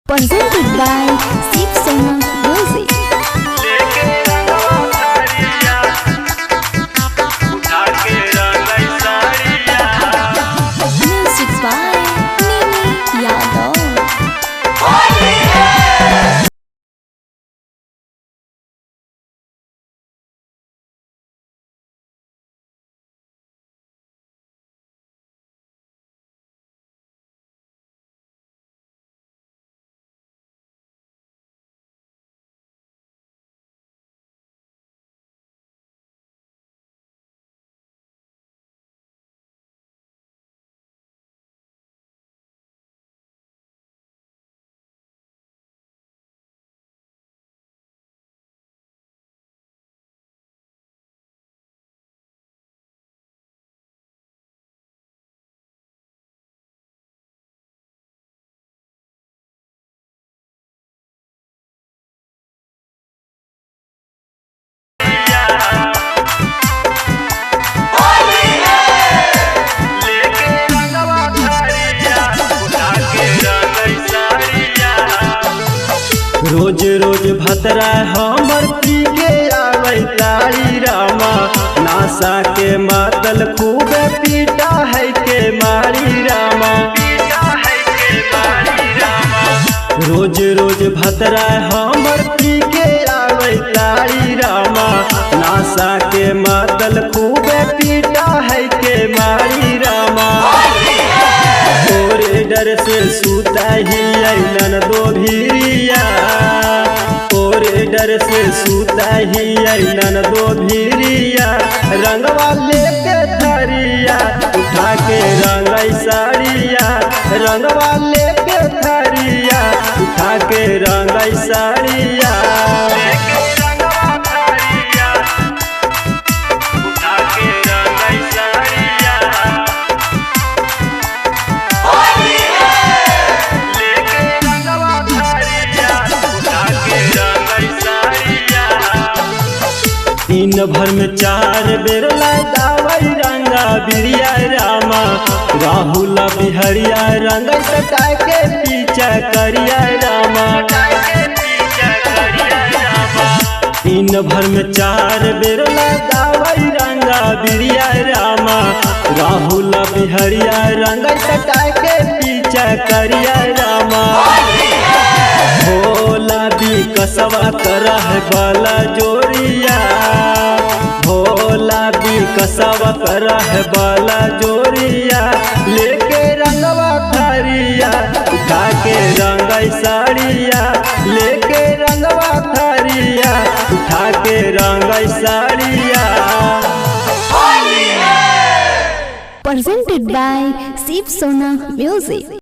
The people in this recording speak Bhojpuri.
presented by Shiv Sona Music. Music by Mimi Yadav. रोज रोज भतरा हमर पी के आवे तारी रामा, नासा के मातल खूब पीटा है के मारी रामा। रोज रोज भतरा हमर पी के आवे तारी रामा, नासा के मातल खूब पीटा है के मारी रामा। तोरे डर से सूता ही अइलन दो भीरिया, तोरे डर से सूता ही अइलन दो भीरिया। रंगवा लेके थरिया उठा के रंगई साड़िया, रंगवा लेके थरिया उठा के रंगई साड़िया। दिन भर में 4 बेर लगावई रंगा बिरिया रामा, राहुल बिहरिया रंग सटा के पीछा करिया रामा। दिन भर में 4 बेर लगावई रंगा बिरिया रामा, राहुल बिहरिया रंग सटा के पीछा करिया रामा। भोला भी कसवा करह बाला जोरिया, भोला भी कसवा करह बाला जोरिया। लेके रंगवा थरिया उठा के रंगई साड़िया, लेके रंगवा थरिया उठा के रंगई साड़िया। Presented by Shiv Sona Music.